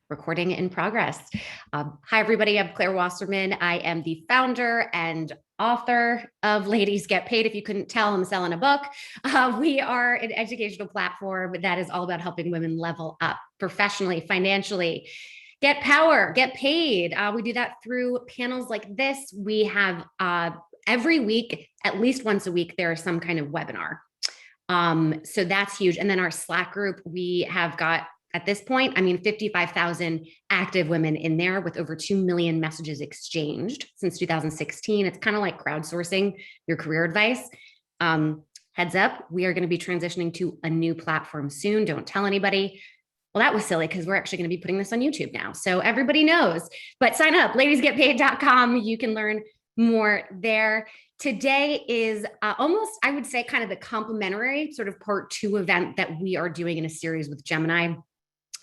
Recording in progress. Hi, everybody. I'm Claire Wasserman. I am the founder and author of Ladies Get Paid. If you couldn't tell, I'm selling a book. We are an educational platform that is all about helping women level up professionally, financially, get power, get paid. We do that through panels like this. We have every week, at least once a week, there is some kind of webinar. So that's huge. And then our Slack group, we have got, at this point, 55,000 active women in there with over 2 million messages exchanged since 2016. It's kind of like crowdsourcing your career advice. Heads up, we are going to be transitioning to a new platform soon. Don't tell anybody. Well, that was silly because we're actually going to be putting this on YouTube now. So everybody knows, but sign up, ladiesgetpaid.com. You can learn more there. Today is almost, I would say, kind of the complimentary sort of part 2 event that we are doing in a series with Gemini,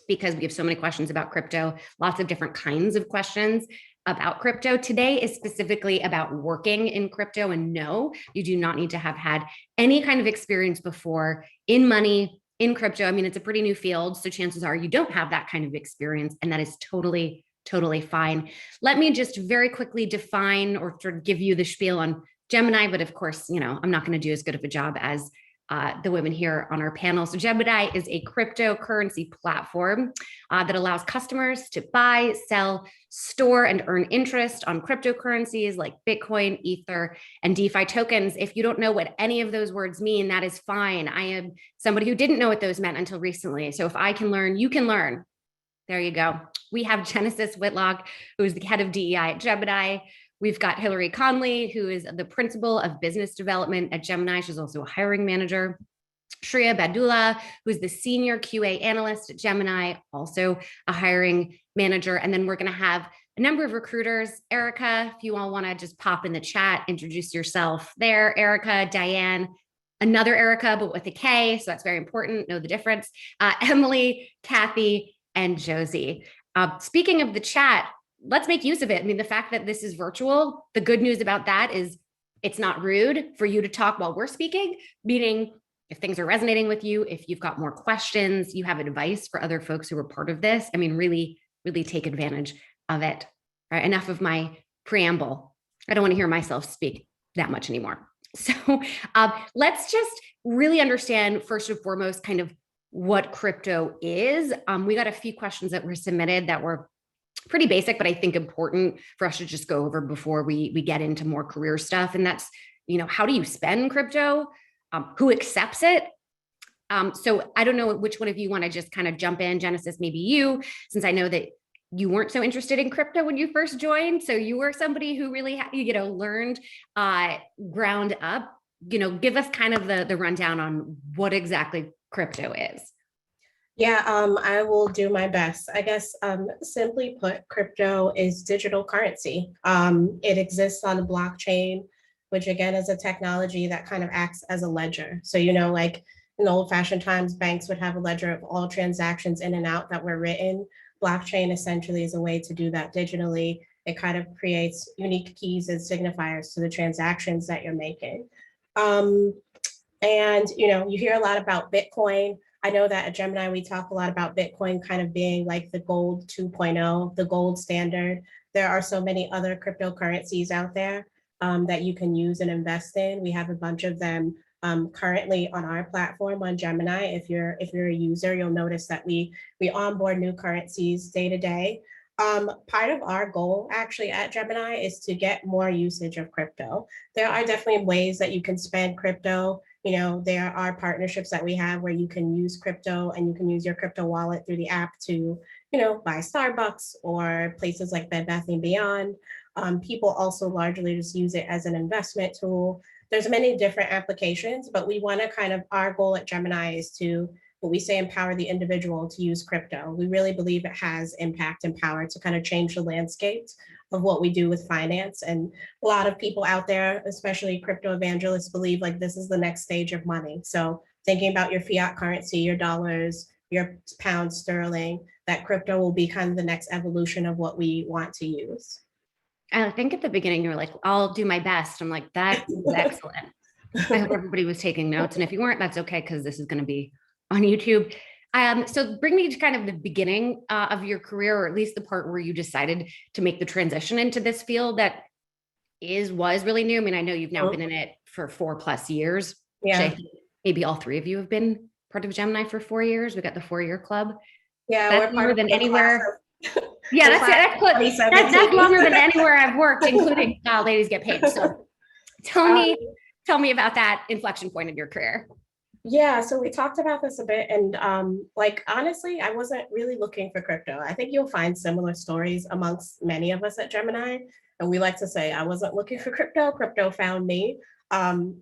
because we have so many questions about crypto, lots of different kinds of questions about crypto. Today is specifically about working in crypto, and no, you do not need to have had any kind of experience before in money, in crypto. It's a pretty new field, so chances are you don't have that kind of experience, and that is totally fine. Let me just very quickly define or sort of give you the spiel on Gemini, but of course, I'm not going to do as good of a job as the women here on our panel. So Gemini is a cryptocurrency platform that allows customers to buy, sell, store, and earn interest on cryptocurrencies like Bitcoin, Ether, and DeFi tokens. If you don't know what any of those words mean, that is fine. I am somebody who didn't know what those meant until recently. So if I can learn, you can learn. There you go. We have Genesis Whitlock, who's the head of DEI at Gemini. We've got Hillary Conley, who is the principal of business development at Gemini. She's also a hiring manager. Shriya, Baddula, who's the senior QA analyst at Gemini, also a hiring manager. And then we're going to have a number of recruiters. Erica, if you all want to just pop in the chat, introduce yourself there. Erica, Diane, another Erica, but with a K. So that's very important. Know the difference. Emily, Kathy, and Josie. Speaking of the chat, let's make use of it. The fact that this is virtual, the good news about that is it's not rude for you to talk while we're speaking, meaning if things are resonating with you, if you've got more questions, you have advice for other folks who are part of this, really take advantage of it. All right, enough of my preamble. I don't want to hear myself speak that much anymore. So let's just really understand first and foremost kind of what crypto is. We got a few questions that were submitted that were pretty basic, but I think important for us to just go over before we get into more career stuff. And that's, how do you spend crypto? Who accepts it? So I don't know which one of you want to just kind of jump in. Genesis, maybe you, since I know that you weren't so interested in crypto when you first joined. So you were somebody who really, learned ground up. Give us kind of the rundown on what exactly crypto is. Yeah, I will do my best. I guess, simply put, crypto is digital currency. It exists on the blockchain, which again is a technology that kind of acts as a ledger. So, like in the old-fashioned times, banks would have a ledger of all transactions in and out that were written. Blockchain essentially is a way to do that digitally. It kind of creates unique keys and signifiers to the transactions that you're making. And, you hear a lot about Bitcoin. I know that at Gemini, we talk a lot about Bitcoin kind of being like the gold 2.0, the gold standard. There are so many other cryptocurrencies out there that you can use and invest in. We have a bunch of them currently on our platform on Gemini. If you're a user, you'll notice that we onboard new currencies day to day. Part of our goal actually at Gemini is to get more usage of crypto. There are definitely ways that you can spend crypto. There are partnerships that we have where you can use crypto and you can use your crypto wallet through the app to, buy Starbucks or places like Bed Bath & Beyond. People also largely just use it as an investment tool. There's many different applications, but we want to our goal at Gemini is to, what we say, empower the individual to use crypto. We really believe it has impact and power to kind of change the landscape of what we do with finance. And a lot of people out there, especially crypto evangelists, believe like this is the next stage of money. So thinking about your fiat currency, your dollars, your pounds sterling, that crypto will be kind of the next evolution of what we want to use. I think at the beginning you were like, I'll do my best. I'm like, that's excellent. I hope everybody was taking notes. And if you weren't, that's okay, because this is going to be on YouTube. So bring me to kind of the beginning of your career, or at least the part where you decided to make the transition into this field that was really new. I mean, I know you've now been in it for 4+ years. Yeah. I think maybe all three of you have been part of Gemini for 4 years. We got the 4-year club. Yeah, That's we're part of than the anywhere. class of, Yeah, the class of 2017. that's longer than anywhere I've worked, including Ladies Get Paid. So tell me about that inflection point of your career. Yeah, so we talked about this a bit, and like honestly, I wasn't really looking for crypto. I think you'll find similar stories amongst many of us at Gemini, and we like to say I wasn't looking for crypto. Crypto found me.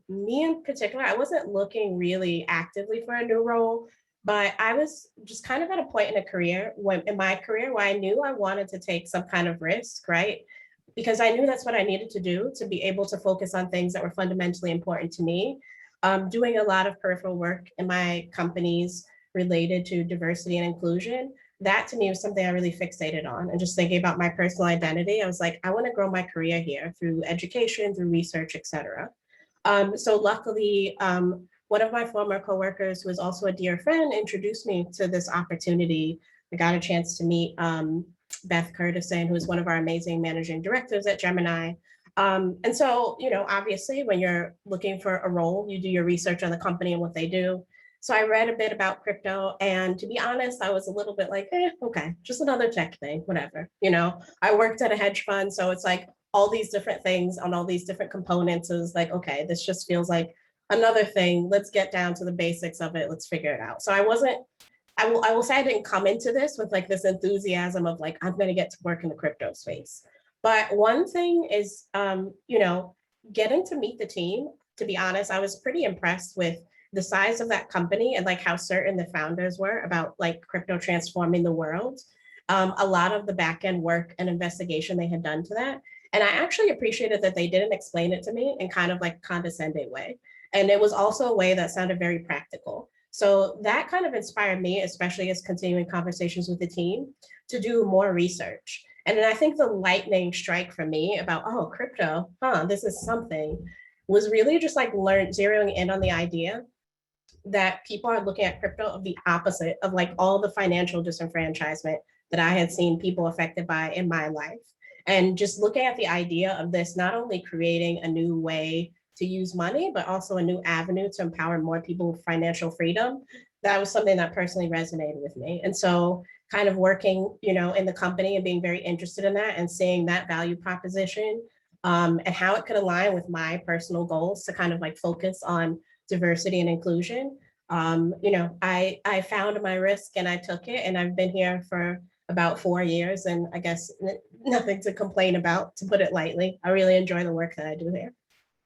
Me in particular, I wasn't looking really actively for a new role, but I was just kind of at a point in my career where I knew I wanted to take some kind of risk, right? Because I knew that's what I needed to do to be able to focus on things that were fundamentally important to me. Doing a lot of peripheral work in my companies related to diversity and inclusion, that to me was something I really fixated on. And just thinking about my personal identity, I was like, I want to grow my career here through education, through research, et cetera. So luckily, one of my former coworkers, who is also a dear friend, introduced me to this opportunity. I got a chance to meet Beth Curtison, who is one of our amazing managing directors at Gemini. And so, obviously, when you're looking for a role, you do your research on the company and what they do. So I read a bit about crypto, and to be honest, I was a little bit like, okay, just another tech thing, whatever. I worked at a hedge fund, so it's like all these different things on all these different components. It was like, okay, this just feels like another thing. Let's get down to the basics of it. Let's figure it out. So I will say I didn't come into this with like this enthusiasm of like, I'm going to get to work in the crypto space. But one thing is, getting to meet the team. To be honest, I was pretty impressed with the size of that company and like how certain the founders were about like crypto transforming the world. A lot of the back end work and investigation they had done to that. And I actually appreciated that they didn't explain it to me in kind of like condescending way. And it was also a way that sounded very practical. So that kind of inspired me, especially as continuing conversations with the team, to do more research. And then I think the lightning strike for me about, crypto, this is something, was really just like zeroing in on the idea that people are looking at crypto of the opposite of like all the financial disenfranchisement that I had seen people affected by in my life. And just looking at the idea of this not only creating a new way to use money, but also a new avenue to empower more people with financial freedom, that was something that personally resonated with me. And so kind of working, in the company and being very interested in that and seeing that value proposition and how it could align with my personal goals to kind of like focus on diversity and inclusion. I found my risk and I took it, and I've been here for about 4 years, and I guess nothing to complain about, to put it lightly. I really enjoy the work that I do here.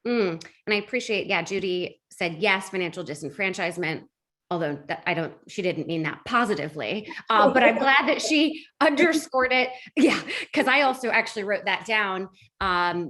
And I appreciate, Judy said yes, financial disenfranchisement, although she didn't mean that positively, but I'm glad that she underscored it. Yeah, because I also actually wrote that down,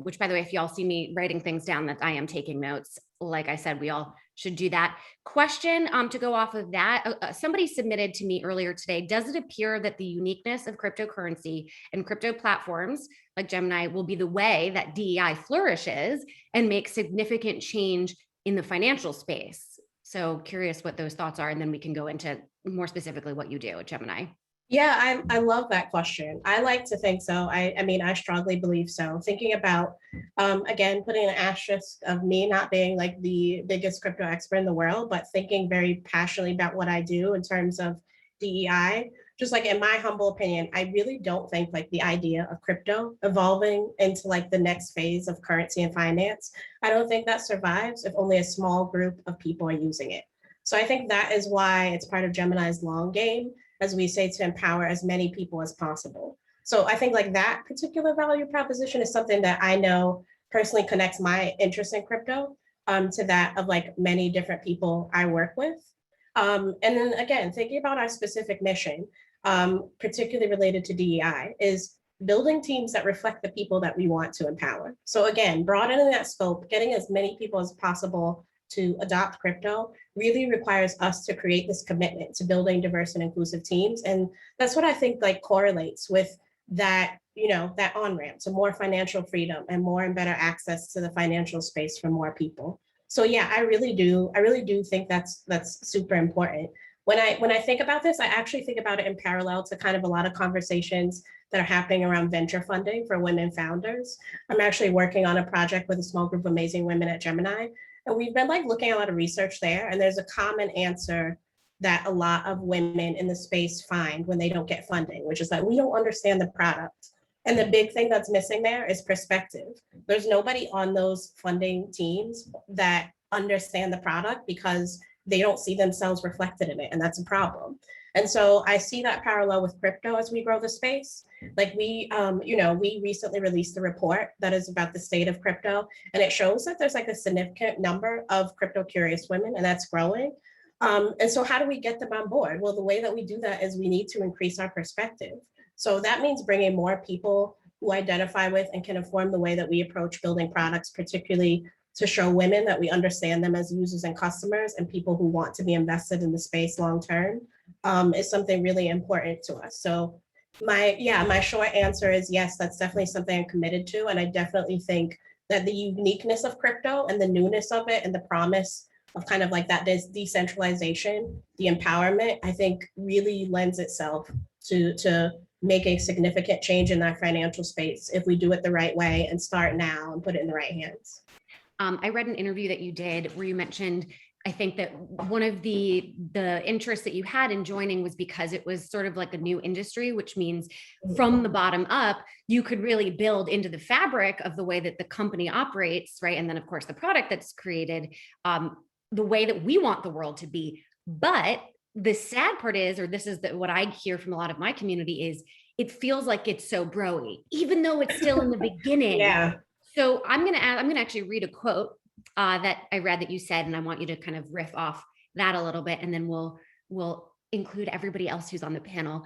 which, by the way, if y'all see me writing things down, that I am taking notes. Like I said, we all should do that. Question to go off of that. Somebody submitted to me earlier today, does it appear that the uniqueness of cryptocurrency and crypto platforms like Gemini will be the way that DEI flourishes and makes significant change in the financial space? So curious what those thoughts are, and then we can go into more specifically what you do at Gemini. Yeah, I love that question. I like to think so. I mean, I strongly believe so. Thinking about, again, putting an asterisk of me not being like the biggest crypto expert in the world, but thinking very passionately about what I do in terms of DEI. Just like in my humble opinion, I really don't think like the idea of crypto evolving into like the next phase of currency and finance, I don't think that survives if only a small group of people are using it. So I think that is why it's part of Gemini's long game, as we say, to empower as many people as possible. So I think like that particular value proposition is something that I know personally connects my interest in crypto to that of like many different people I work with. And then again, thinking about our specific mission, particularly related to DEI, is building teams that reflect the people that we want to empower. So again, broadening that scope, getting as many people as possible to adopt crypto really requires us to create this commitment to building diverse and inclusive teams. And that's what I think like correlates with that, that on-ramp to more financial freedom and more and better access to the financial space for more people. So yeah, I really do think that's super important. When I think about this, I actually think about it in parallel to kind of a lot of conversations that are happening around venture funding for women founders. I'm actually working on a project with a small group of amazing women at Gemini, and we've been like looking at a lot of research there, and there's a common answer that a lot of women in the space find when they don't get funding, which is that we don't understand the product. And the big thing that's missing there is perspective. There's nobody on those funding teams that understand the product because they don't see themselves reflected in it, and that's a problem. And so I see that parallel with crypto as we grow the space. Like we recently released a report that is about the state of crypto, and it shows that there's like a significant number of crypto curious women, and that's growing. And so how do we get them on board? Well, the way that we do that is we need to increase our perspective. So that means bringing more people who identify with and can inform the way that we approach building products, particularly to show women that we understand them as users and customers and people who want to be invested in the space long term, is something really important to us. So my short answer is yes, that's definitely something I'm committed to. And I definitely think that the uniqueness of crypto and the newness of it and the promise of kind of like that decentralization, the empowerment, I think really lends itself to make a significant change in that financial space if we do it the right way and start now and put it in the right hands. I read an interview that you did where you mentioned, I think that one of the interests that you had in joining was because it was sort of like a new industry, which means from the bottom up, you could really build into the fabric of the way that the company operates, right? And then of course the product that's created, the way that we want the world to be. But the sad part is, or this is what I hear from a lot of my community is, it feels like it's so bro-y, even though it's still in the beginning. Yeah. So I'm gonna actually read a quote that I read that you said, and I want you to kind of riff off that a little bit, and then we'll include everybody else who's on the panel.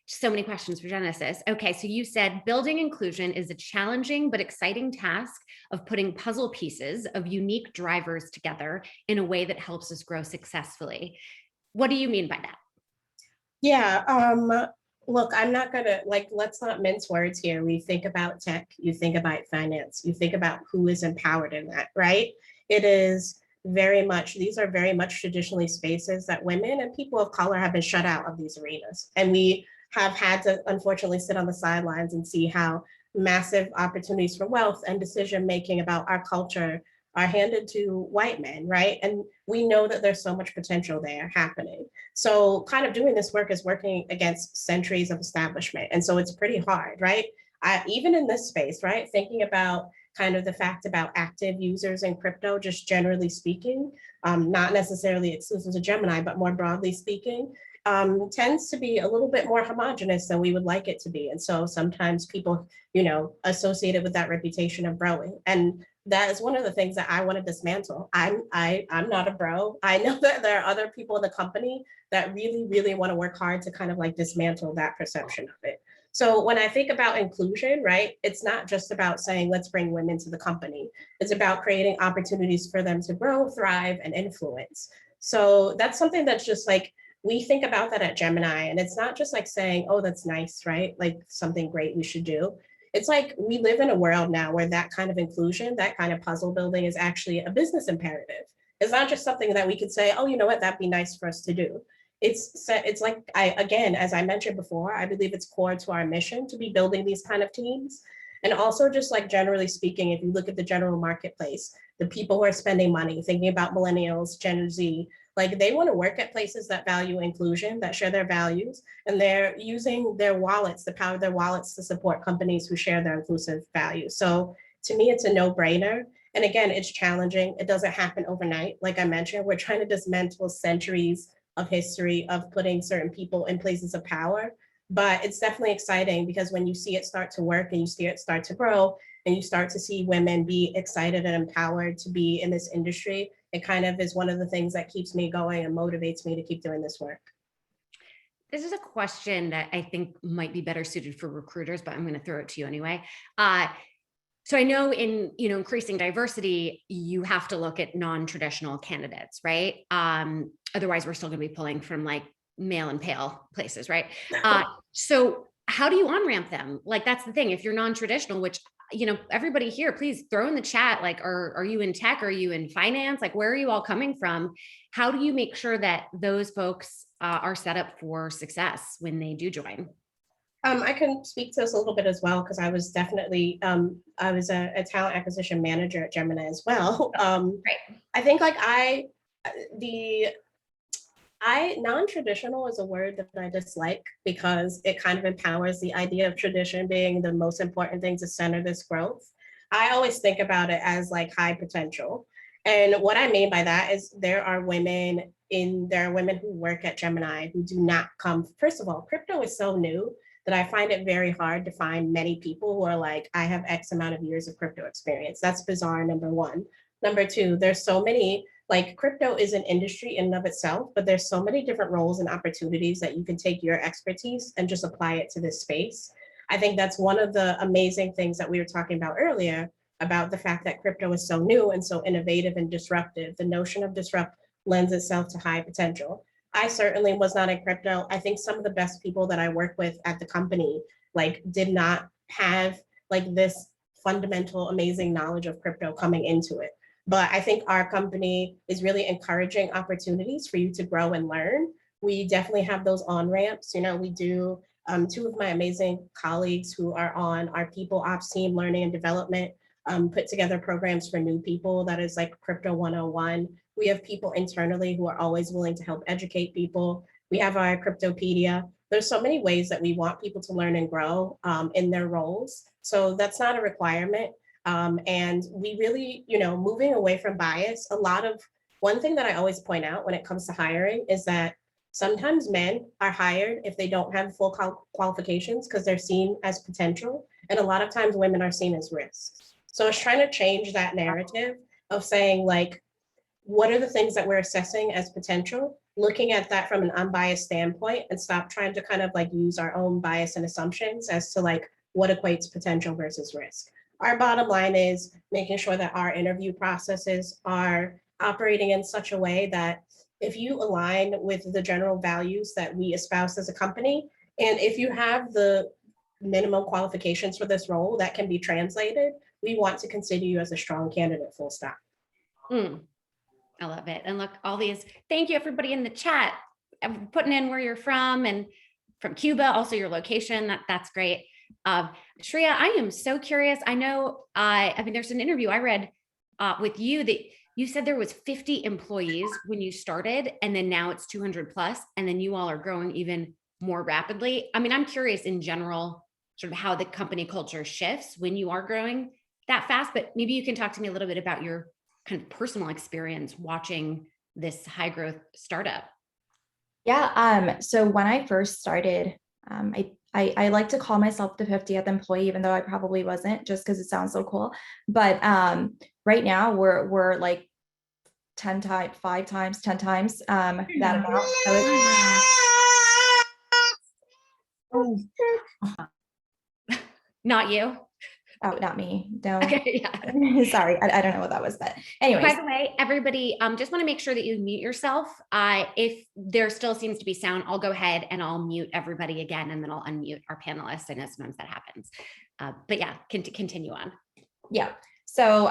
So many questions for Genesis. Okay, so you said building inclusion is a challenging but exciting task of putting puzzle pieces of unique drivers together in a way that helps us grow successfully. What do you mean by that? Yeah, look, I'm not gonna let's not mince words here. We think about tech, you think about finance, you think about who is empowered in that, right? It is these are very much traditionally spaces that women and people of color have been shut out of these arenas. And we have had to unfortunately sit on the sidelines and see how massive opportunities for wealth and decision-making about our culture are handed to white men, right? And we know that there's so much potential there happening. So kind of doing this work is working against centuries of establishment. And so it's pretty hard, right? Even in this space, right? Thinking about kind of the fact about active users in crypto, just generally speaking, not necessarily exclusive to Gemini, but more broadly speaking, tends to be a little bit more homogenous than we would like it to be. And so sometimes people, associated with that reputation of broing. And that is one of the things that I want to dismantle. I'm not a bro. I know that there are other people in the company that really, really want to work hard to kind of like dismantle that perception of it. So when I think about inclusion, right, it's not just about saying, let's bring women to the company. It's about creating opportunities for them to grow, thrive, and influence. So that's something that's just like, we think about that at Gemini, and it's not just like saying, oh, that's nice, right? Like something great we should do. It's like we live in a world now where that kind of inclusion, that kind of puzzle building is actually a business imperative. It's not just something that we could say, oh, you know what, that'd be nice for us to do. It's like, again, as I mentioned before, I believe it's core to our mission to be building these kind of teams. And also just like generally speaking, if you look at the general marketplace, the people who are spending money, thinking about millennials, Gen Z, like they want to work at places that value inclusion, that share their values, and they're using their wallets, the power of their wallets to support companies who share their inclusive values. So to me, it's a no-brainer. And again, it's challenging. It doesn't happen overnight. Like I mentioned, we're trying to dismantle centuries of history of putting certain people in places of power. But it's definitely exciting because when you see it start to work and you see it start to grow and you start to see women be excited and empowered to be in this industry, it kind of is one of the things that keeps me going and motivates me to keep doing this work. This is a question that I think might be better suited for recruiters, but I'm going to throw it to you anyway. So I know in increasing diversity, you have to look at non-traditional candidates, right? Otherwise, we're still going to be pulling from like male and pale places, right? So how do you on-ramp them? Like that's the thing. If you're non-traditional, which everybody here, please throw in the chat, like, are you in tech? Are you in finance? Like, where are you all coming from? How do you make sure that those folks are set up for success when they do join? I can speak to this a little bit as well, because I was definitely, I was a talent acquisition manager at GEMINI as well. Right. I think like non-traditional is a word that I dislike because it kind of empowers the idea of tradition being the most important thing to center this growth. I always think about it as like high potential. And what I mean by that is there are women who work at GEMINI who do not come. First of all, crypto is so new that I find it very hard to find many people who are like, I have X amount of years of crypto experience. That's bizarre, number one. Number two, there's so many, like crypto is an industry in and of itself, but there's so many different roles and opportunities that you can take your expertise and just apply it to this space. I think that's one of the amazing things that we were talking about earlier, about the fact that crypto is so new and so innovative and disruptive. The notion of disrupt lends itself to high potential. I certainly was not in crypto. I think some of the best people that I work with at the company like did not have like this fundamental amazing knowledge of crypto coming into it. But I think our company is really encouraging opportunities for you to grow and learn. We definitely have those on ramps. We do, two of my amazing colleagues who are on our people ops team, learning and development, put together programs for new people that is like Crypto 101. We have people internally who are always willing to help educate people. We have our Cryptopedia. There's so many ways that we want people to learn and grow in their roles. So that's not a requirement. And we really, moving away from bias, one thing that I always point out when it comes to hiring is that sometimes men are hired if they don't have full qualifications because they're seen as potential. And a lot of times women are seen as risks. So it's trying to change that narrative of saying like, what are the things that we're assessing as potential, looking at that from an unbiased standpoint and stop trying to kind of like use our own bias and assumptions as to like what equates potential versus risk. Our bottom line is making sure that our interview processes are operating in such a way that if you align with the general values that we espouse as a company, and if you have the minimum qualifications for this role that can be translated, we want to consider you as a strong candidate, full stop. I love it. And look, thank you everybody in the chat, putting in where you're from and from Cuba, also your location. That's great. Shriya, I am so curious. I know, there's an interview I read with you that you said there was 50 employees when you started, and then now it's 200 plus, and then you all are growing even more rapidly. I'm curious in general, sort of how the company culture shifts when you are growing that fast, but maybe you can talk to me a little bit about your kind of personal experience watching this high growth startup. Yeah. So when I first started, I like to call myself the 50th employee, even though I probably wasn't, just because it sounds so cool. But right now we're like 10 times, 5 times, 10 times that amount. So Not you. Oh, not me. No. Okay, yeah. Sorry, I don't know what that was, but anyways. By the way, everybody, just want to make sure that you mute yourself. If there still seems to be sound, I'll go ahead and I'll mute everybody again, and then I'll unmute our panelists. I know sometimes that happens. But yeah, continue on. Yeah. So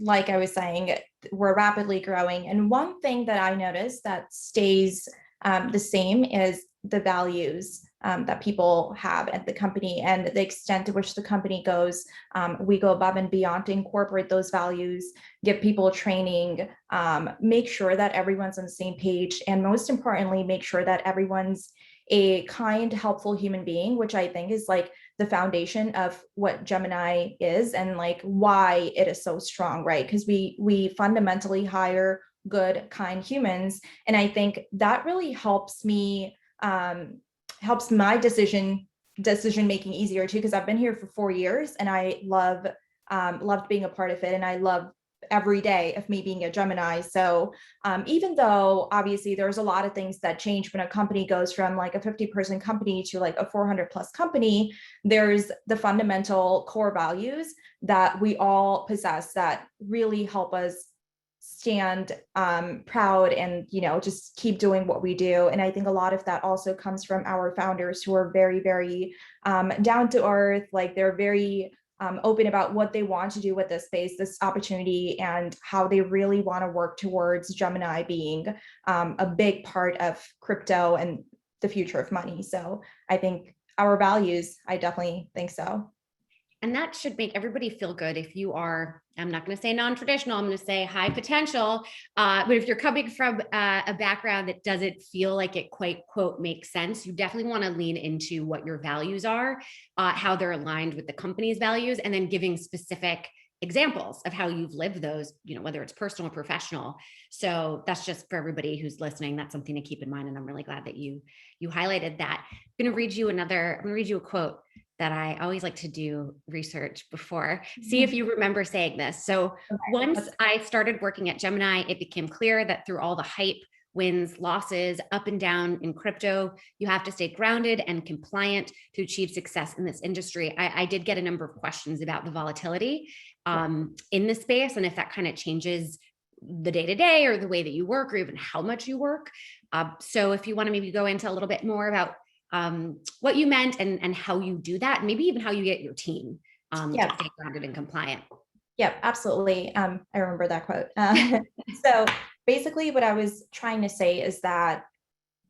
like I was saying, we're rapidly growing. And one thing that I noticed that stays the same is the values that people have at the company and the extent to which the company goes. We go above and beyond to incorporate those values, give people training, make sure that everyone's on the same page, and most importantly, make sure that everyone's a kind, helpful human being, which I think is like the foundation of what GEMINI is and like why it is so strong, right? Because we fundamentally hire good, kind humans. And I think that really helps me, helps my decision making easier too, because I've been here for 4 years and I loved being a part of it, and I love every day of me being at GEMINI. So even though obviously there's a lot of things that change when a company goes from like a 50-person company to like a 400+ company, there's the fundamental core values that we all possess that really help us stand proud and, just keep doing what we do. And I think a lot of that also comes from our founders, who are very, very down to earth. Like they're very open about what they want to do with this space, this opportunity, and how they really want to work towards Gemini being a big part of crypto and the future of money. So I think our values, I definitely think so. And that should make everybody feel good. If you are, I'm not going to say non-traditional, I'm going to say high potential. But if you're coming from a background that doesn't feel like it quite, quote, makes sense, you definitely want to lean into what your values are, how they're aligned with the company's values, and then giving specific examples of how you've lived those, whether it's personal or professional. So that's just for everybody who's listening. That's something to keep in mind. And I'm really glad that you highlighted that. I'm going to read you a quote that I always like to do research before, see if you remember saying this. So once I started working at Gemini, it became clear that through all the hype, wins, losses, up and down in crypto, you have to stay grounded and compliant to achieve success in this industry. I did get a number of questions about the volatility in this space, and if that kind of changes the day-to-day or the way that you work, or even how much you work. So if you want to maybe go into a little bit more about what you meant and how you do that, and maybe even how you get your team to stay grounded and compliant. Yep, absolutely. I remember that quote. So basically what I was trying to say is that,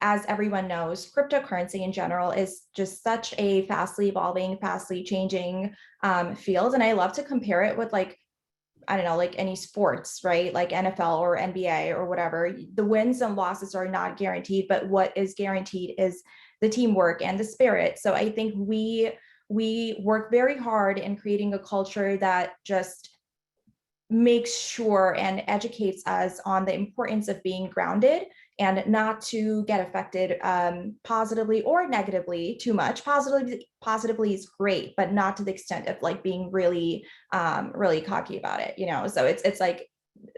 as everyone knows, cryptocurrency in general is just such a fastly evolving, fastly changing field. And I love to compare it with, like, I don't know, like any sports, right? Like NFL or NBA or whatever. The wins and losses are not guaranteed, but what is guaranteed is the teamwork and the spirit. So I think we work very hard in creating a culture that just makes sure and educates us on the importance of being grounded and not to get affected positively or negatively too much. Positively is great, but not to the extent of like being really cocky about it, So it's like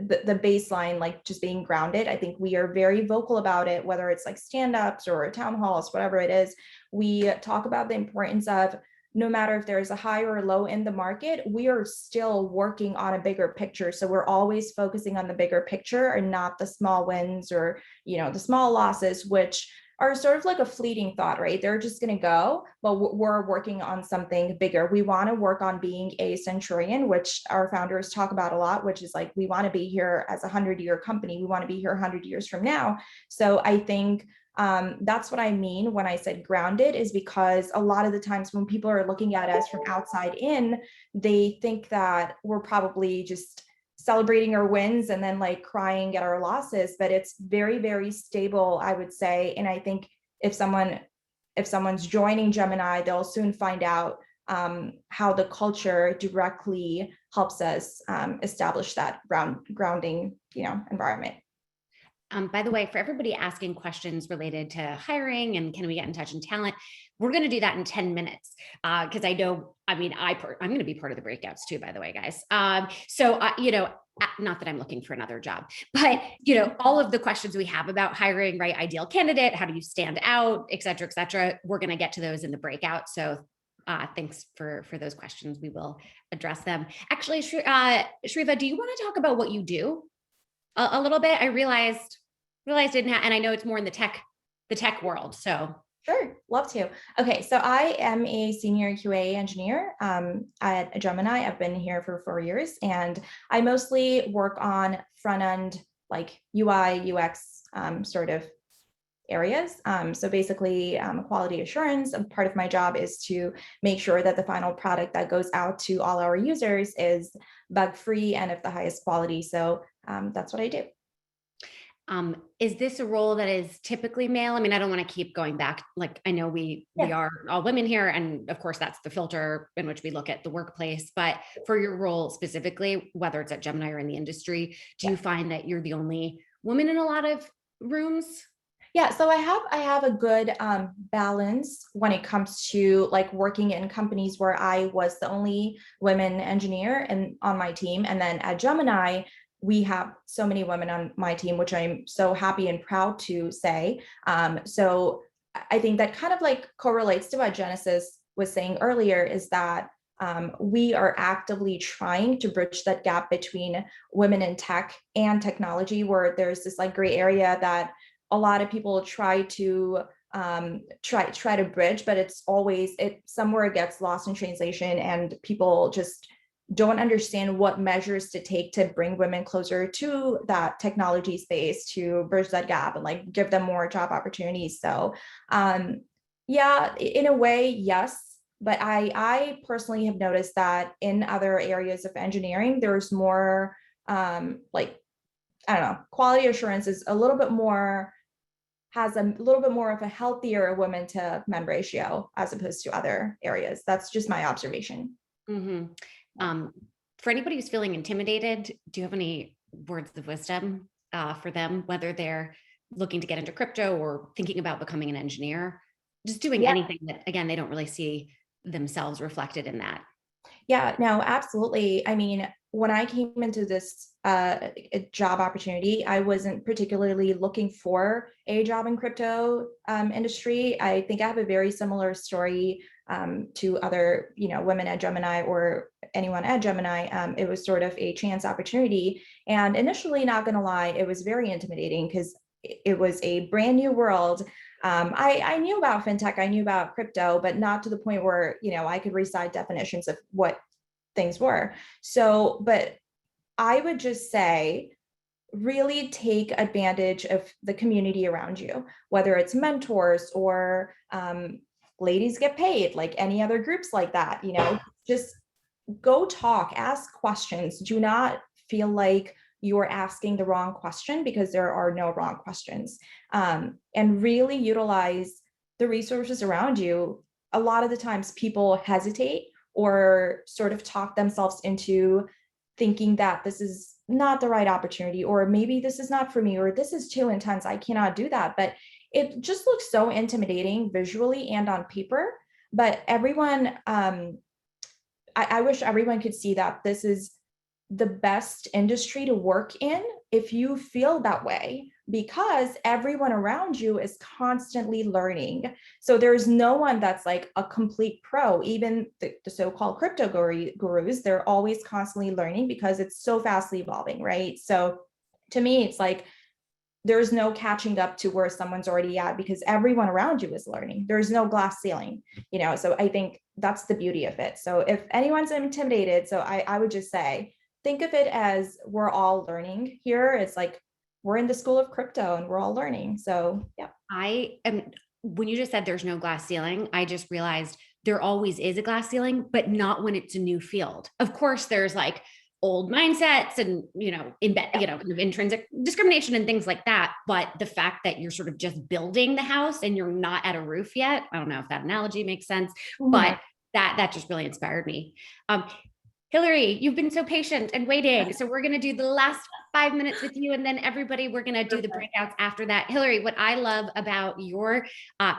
the baseline, like just being grounded. I think we are very vocal about it, whether it's like stand-ups or town halls, whatever it is. We talk about the importance of, no matter if there's a high or a low in the market, we are still working on a bigger picture. So we're always focusing on the bigger picture and not the small wins or, the small losses, which are sort of like a fleeting thought, right? They're just going to go, but we're working on something bigger. We want to work on being a centurion, which our founders talk about a lot, which is like, we want to be here as a 100-year company. We want to be here 100 years from now. So I think that's what I mean when I said grounded, is because a lot of the times when people are looking at us from outside in, they think that we're probably just celebrating our wins and then like crying at our losses, but it's very, very stable, I would say. And I think if someone's joining Gemini, they'll soon find out how the culture directly helps us establish that grounding, environment. By the way, for everybody asking questions related to hiring and can we get in touch and talent, we're going to do that in 10 minutes. Because I'm going to be part of the breakouts too, by the way, guys. Not that I'm looking for another job, but, all of the questions we have about hiring, right? Ideal candidate, how do you stand out, et cetera, we're going to get to those in the breakout. So thanks for those questions. We will address them. Actually, Shriya, do you want to talk about what you do a little bit? I realized didn't have, and I know it's more in the tech world. So sure, love to. Okay, so I am a senior QA engineer at Gemini. I've been here for 4 years, and I mostly work on front end, like UI, UX sort of areas. So basically, quality assurance. Part of my job is to make sure that the final product that goes out to all our users is bug-free and of the highest quality. So that's what I do. Is this a role that is typically male? I mean, I don't want to keep going back. Like, I know we are all women here, and of course that's the filter in which we look at the workplace, but for your role specifically, whether it's at Gemini or in the industry, do you find that you're the only woman in a lot of rooms? Yeah, so I have a good balance when it comes to like working in companies where I was the only women engineer and on my team. And then at Gemini, we have so many women on my team, which I'm so happy and proud to say. So I think that kind of like correlates to what Genesis was saying earlier, is that we are actively trying to bridge that gap between women in tech and technology, where there's this like gray area that a lot of people try to try to bridge, but it's always, it somewhere gets lost in translation, and people just don't understand what measures to take to bring women closer to that technology space, to bridge that gap and like give them more job opportunities. So yeah, in a way, yes. But I personally have noticed that in other areas of engineering, there's more like, I don't know, quality assurance is a little bit more, has a little bit more of a healthier women to men ratio as opposed to other areas. That's just my observation. For anybody who's feeling intimidated, do you have any words of wisdom for them, whether they're looking to get into crypto or thinking about becoming an engineer, just doing anything that, again, they don't really see themselves reflected in that? Yeah, no, absolutely. I mean, when I came into this job opportunity, I wasn't particularly looking for a job in crypto industry. I think I have a very similar story to other, women at Gemini or anyone at Gemini. It was sort of a chance opportunity. And initially, not going to lie, it was very intimidating because it was a brand new world. I knew about fintech, I knew about crypto, but not to the point where, I could recite definitions of what things were. So, but I would just say, really take advantage of the community around you, whether it's mentors or ladies get paid, like any other groups like that, just go talk, ask questions. Do not feel like you're asking the wrong question, because there are no wrong questions. And really utilize the resources around you. A lot of the times people hesitate or sort of talk themselves into thinking that this is not the right opportunity, or maybe this is not for me, or this is too intense, I cannot do that. But it just looks so intimidating visually and on paper. But everyone, I wish everyone could see that this is the best industry to work in if you feel that way, because everyone around you is constantly learning. So there's no one that's like a complete pro. Even the so-called crypto gurus, they're always constantly learning because it's so fastly evolving, right? So to me, it's like there's no catching up to where someone's already at, because everyone around you is learning. There's no glass ceiling, so I think that's the beauty of it. So if anyone's intimidated, so I would just say, think of it as we're all learning here. It's like we're in the school of crypto and we're all learning. So yeah. When you just said there's no glass ceiling, I just realized there always is a glass ceiling, but not when it's a new field. Of course, there's like old mindsets and, kind of intrinsic discrimination and things like that. But the fact that you're sort of just building the house and you're not at a roof yet, I don't know if that analogy makes sense, but that just really inspired me. Hillary, you've been so patient and waiting. So we're going to do the last 5 minutes with you, and then everybody, we're going to do the breakouts after that. Hillary, what I love about your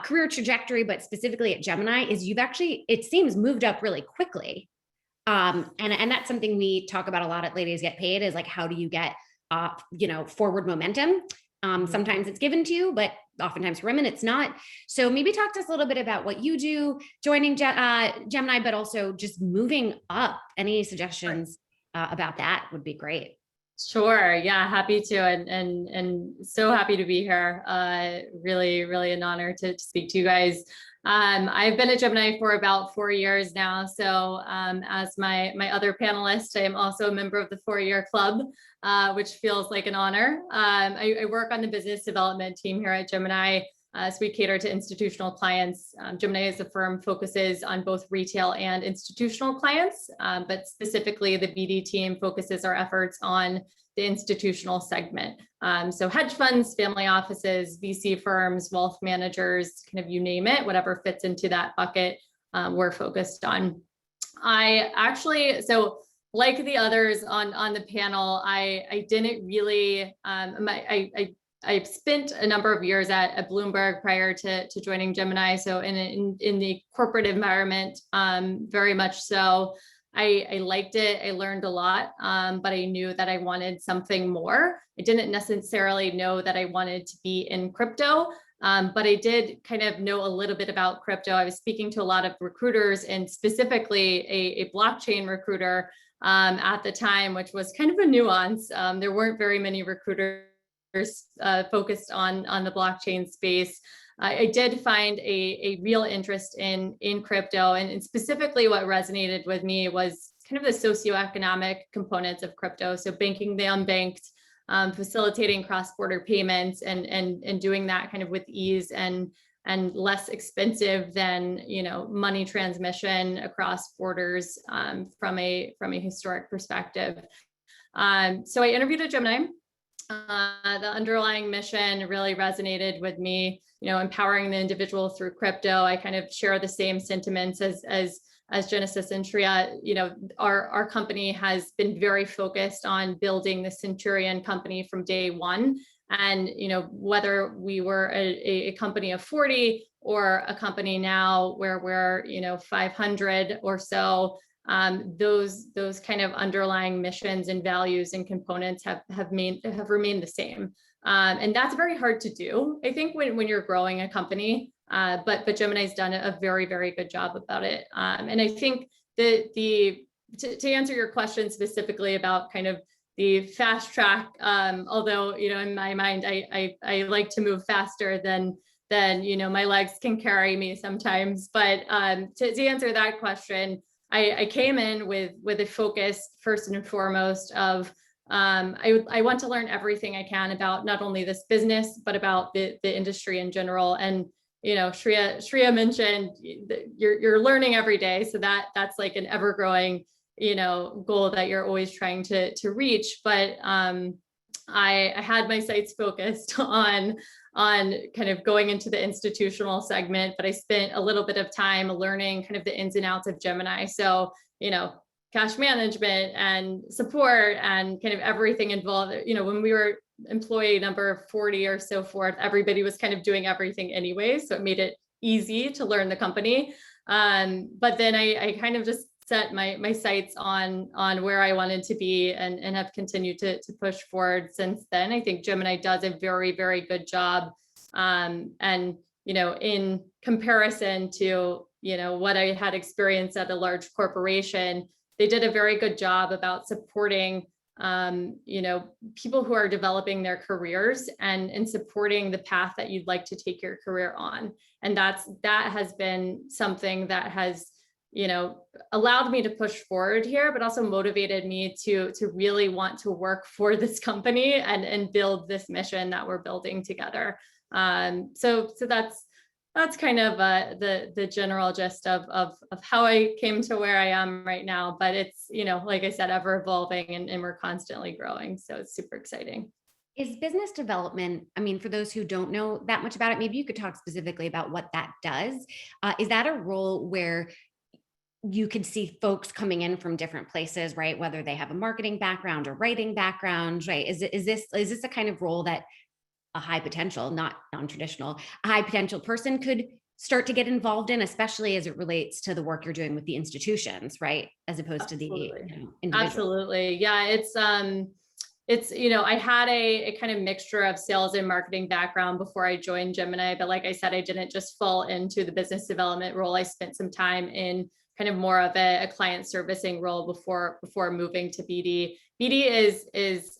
career trajectory, but specifically at Gemini, is you've actually, it seems, moved up really quickly. And that's something we talk about a lot at Ladies Get Paid, is like, how do you get, forward momentum? Sometimes it's given to you, but oftentimes for women, it's not. So maybe talk to us a little bit about what you do joining Gemini, but also just moving up. Any suggestions about that would be great. Sure. Yeah, happy to. And so happy to be here. Really, really an honor to speak to you guys. I've been at Gemini for about 4 years now. So as my other panelist, I am also a member of the 4-year club, which feels like an honor. I work on the business development team here at Gemini. So we cater to institutional clients. Gemini as a firm focuses on both retail and institutional clients, but specifically the BD team focuses our efforts on the institutional segment. So hedge funds, family offices, VC firms, wealth managers, kind of you name it, whatever fits into that bucket, we're focused on. I actually, so like the others on the panel, I didn't really, I spent a number of years at Bloomberg prior to joining Gemini. So in the corporate environment, very much so. I liked it. I learned a lot, but I knew that I wanted something more. I didn't necessarily know that I wanted to be in crypto, but I did kind of know a little bit about crypto. I was speaking to a lot of recruiters, and specifically a blockchain recruiter at the time, which was kind of a nuance. There weren't very many recruiters focused on the blockchain space. I did find a real interest in crypto, and specifically what resonated with me was kind of the socioeconomic components of crypto. So banking the unbanked, facilitating cross-border payments, and doing that kind of with ease and less expensive than, you know, money transmission across borders, from a historic perspective. So I interviewed at Gemini. The underlying mission really resonated with me, you know, empowering the individual through crypto. I kind of share the same sentiments as Genesis and Shriya. You know, our company has been very focused on building the Centurion company from day one. And, you know, whether we were a company of 40 or a company now where we're, you know, 500 or so, those kind of underlying missions and values and components have remained the same. And that's very hard to do, I think, when you're growing a company. But Gemini's done a very, very good job about it. And I think to answer your question specifically about kind of the fast track, although, you know, in my mind, I like to move faster than you know, my legs can carry me sometimes. But to answer that question, I came in with a focus first and foremost of I want to learn everything I can about not only this business, but about the industry in general. And, you know, Shriya mentioned you're learning every day. So that's like an ever growing, you know, goal that you're always trying to reach. But I had my sights focused on kind of going into the institutional segment, but I spent a little bit of time learning kind of the ins and outs of Gemini. So, you know, cash management and support and kind of everything involved. You know, when we were employee number 40 or so forth, everybody was kind of doing everything anyway. So it made it easy to learn the company. But then I kind of just set my sights on where I wanted to be and have continued to push forward since then. I think Gemini does a very, very good job. And, you know, in comparison to, you know, what I had experienced at a large corporation, they did a very good job about supporting, you know, people who are developing their careers and supporting the path that you'd like to take your career on. And that has been something that has, you know, allowed me to push forward here, but also motivated me to really want to work for this company and build this mission that we're building together. So that's kind of the general gist of how I came to where I am right now. But it's, you know, like I said, ever evolving and we're constantly growing. So it's super exciting. Is business development, I mean, for those who don't know that much about it, maybe you could talk specifically about what that does. Is that a role where you could see folks coming in from different places, right? Whether they have a marketing background or writing background, right? Is this a kind of role that a high potential, not non-traditional, a high potential person could start to get involved in, especially as it relates to the work you're doing with the institutions, right? As opposed to the individual. Absolutely. Yeah, it's, you know, I had a kind of mixture of sales and marketing background before I joined Gemini, but like I said, I didn't just fall into the business development role. I spent some time in kind of more of a client servicing role before moving to BD. BD is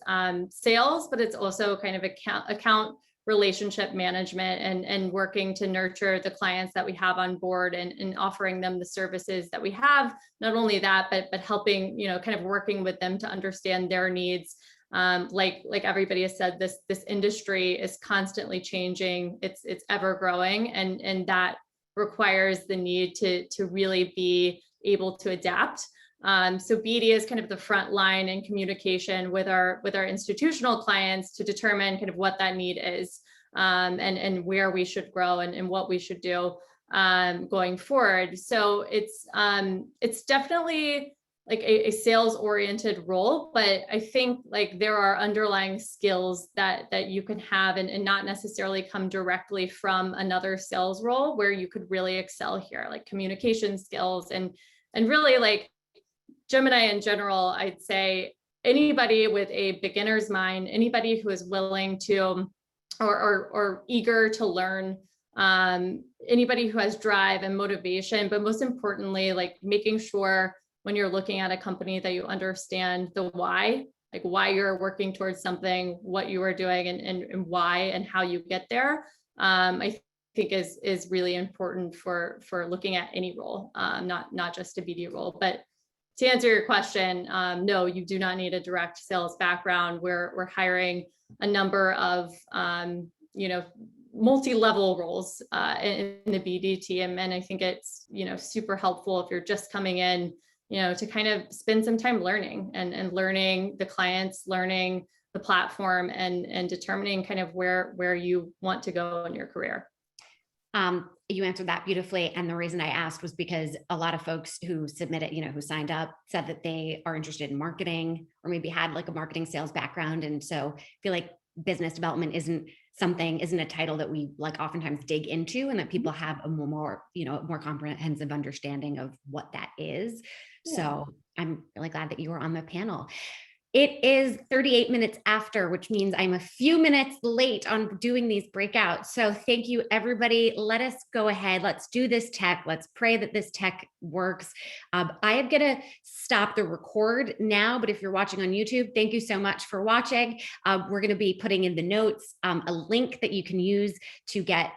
sales, but it's also kind of account relationship management and working to nurture the clients that we have on board and offering them the services that we have. Not only that, but helping, you know, kind of working with them to understand their needs. Like everybody has said, this industry is constantly changing. It's ever growing, and that requires the need to really be able to adapt. So BD is kind of the front line in communication with our institutional clients to determine kind of what that need is, and where we should grow and what we should do going forward. So it's definitely like a sales oriented role, but I think like there are underlying skills that you can have and not necessarily come directly from another sales role where you could really excel here, like communication skills and really like Gemini in general. I'd say anybody with a beginner's mind, anybody who is willing to or eager to learn, anybody who has drive and motivation, but most importantly, like making sure when you're looking at a company that you understand the why, like why you're working towards something, what you are doing and why and how you get there. I think is really important for looking at any role, not just a BD role. But to answer your question, no, you do not need a direct sales background. We're hiring a number of multi-level roles in the BD team, and I think it's super helpful if you're just coming in, to kind of spend some time learning and learning the clients, learning the platform, and determining kind of where you want to go in your career. You answered that beautifully. And the reason I asked was because a lot of folks who submitted, who signed up, said that they are interested in marketing or maybe had like a marketing sales background. And so I feel like business development isn't a title that we like oftentimes dig into, and that people have a more comprehensive understanding of what that is. Yeah. So I'm really glad that you were on the panel. It is 38 minutes after, which means I'm a few minutes late on doing these breakouts. So thank you, everybody. Let us go ahead. Let's do this tech. Let's pray that this tech works. I am going to stop the record now, but if you're watching on YouTube, thank you so much for watching. We're going to be putting in the notes a link that you can use to get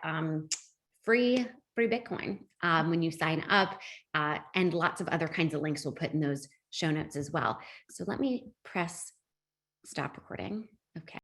free Bitcoin when you sign up, and lots of other kinds of links we'll put in those show notes as well. So let me press stop recording. Okay.